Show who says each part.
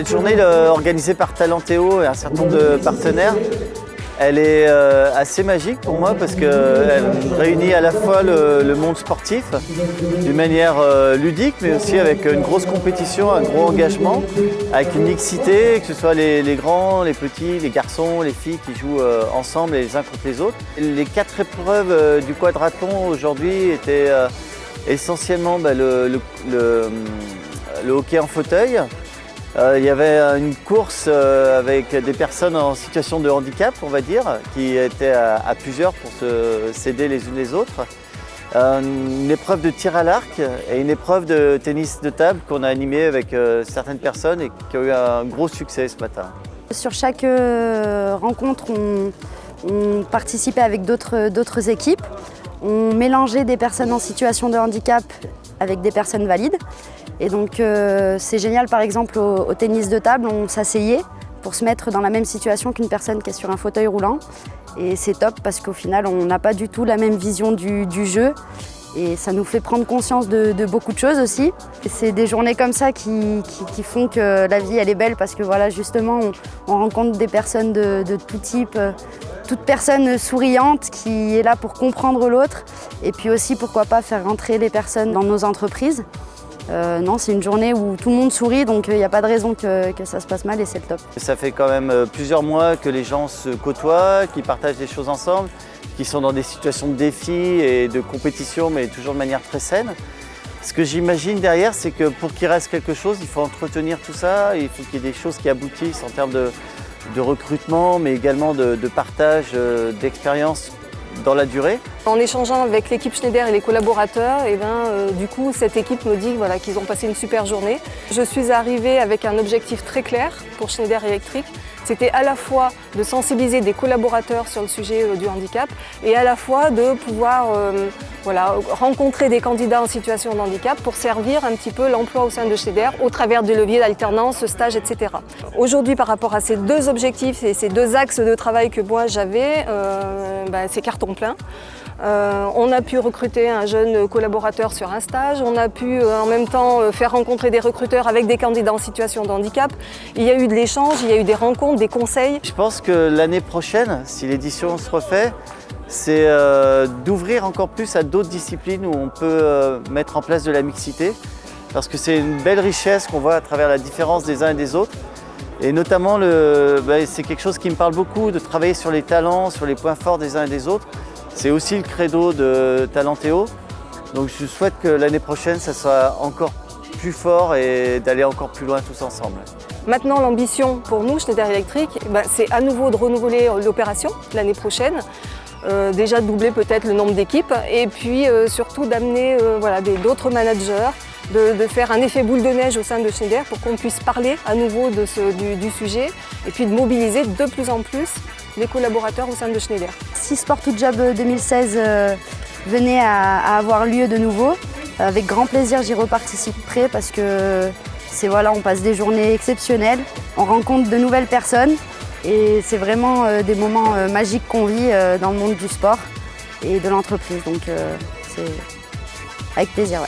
Speaker 1: Cette journée organisée par Talentéo et un certain nombre de partenaires, elle est assez magique pour moi parce qu'elle réunit à la fois le monde sportif d'une manière ludique, mais aussi avec une grosse compétition, un gros engagement, avec une mixité, que ce soit les grands, les petits, les garçons, les filles qui jouent ensemble les uns contre les autres. Les 4 épreuves du quadrathlon aujourd'hui étaient essentiellement le hockey en fauteuil. Il y avait une course avec des personnes en situation de handicap, on va dire, qui étaient à plusieurs pour s'aider les unes les autres. Une épreuve de tir à l'arc et une épreuve de tennis de table qu'on a animée avec certaines personnes et qui a eu un gros succès ce matin.
Speaker 2: Sur chaque rencontre, on participait avec d'autres équipes. On mélangeait des personnes en situation de handicap avec des personnes valides. Et donc c'est génial, par exemple au tennis de table, on s'asseyait pour se mettre dans la même situation qu'une personne qui est sur un fauteuil roulant. Et c'est top parce qu'au final on n'a pas du tout la même vision du jeu et ça nous fait prendre conscience de beaucoup de choses aussi. Et c'est des journées comme ça qui font que la vie elle est belle parce que voilà, justement on rencontre des personnes de tout type, toute personne souriante qui est là pour comprendre l'autre et puis aussi pourquoi pas faire rentrer les personnes dans nos entreprises. Non, c'est une journée où tout le monde sourit, donc il n'y a pas de raison que ça se passe mal et c'est le top.
Speaker 1: Ça fait quand même plusieurs mois que les gens se côtoient, qu'ils partagent des choses ensemble, qu'ils sont dans des situations de défi et de compétition, mais toujours de manière très saine. Ce que j'imagine derrière, c'est que pour qu'il reste quelque chose, il faut entretenir tout ça, il faut qu'il y ait des choses qui aboutissent en termes de recrutement, mais également de partage d'expérience dans la durée.
Speaker 3: En échangeant avec l'équipe Schneider et les collaborateurs, du coup, cette équipe me dit qu'ils ont passé une super journée. Je suis arrivée avec un objectif très clair pour Schneider Electric. C'était à la fois de sensibiliser des collaborateurs sur le sujet du handicap et à la fois de pouvoir rencontrer des candidats en situation de handicap pour servir un petit peu l'emploi au sein de Schneider au travers des leviers d'alternance, stage, etc. Aujourd'hui, par rapport à ces deux objectifs et ces deux axes de travail que moi j'avais, c'est carton plein. On a pu recruter un jeune collaborateur sur un stage, on a pu en même temps faire rencontrer des recruteurs avec des candidats en situation de handicap. Il y a eu de l'échange, il y a eu des rencontres, des conseils.
Speaker 1: Je pense que l'année prochaine, si l'édition se refait, c'est d'ouvrir encore plus à d'autres disciplines où on peut mettre en place de la mixité. Parce que c'est une belle richesse qu'on voit à travers la différence des uns et des autres. Et notamment, c'est quelque chose qui me parle beaucoup, de travailler sur les talents, sur les points forts des uns et des autres. C'est aussi le credo de Talentéo. Donc je souhaite que l'année prochaine, ça soit encore plus fort et d'aller encore plus loin tous ensemble.
Speaker 3: Maintenant, l'ambition pour nous, Schneider Electric, c'est à nouveau de renouveler l'opération l'année prochaine. Déjà de doubler peut-être le nombre d'équipes et puis surtout d'amener d'autres managers, de faire un effet boule de neige au sein de Schneider pour qu'on puisse parler à nouveau du sujet et puis de mobiliser de plus en plus les collaborateurs au sein de Schneider.
Speaker 2: Si Sport to Job 2016 venait à avoir lieu de nouveau, avec grand plaisir j'y reparticiperai parce que on passe des journées exceptionnelles, on rencontre de nouvelles personnes et c'est vraiment des moments magiques qu'on vit dans le monde du sport et de l'entreprise. Donc c'est avec plaisir. Ouais.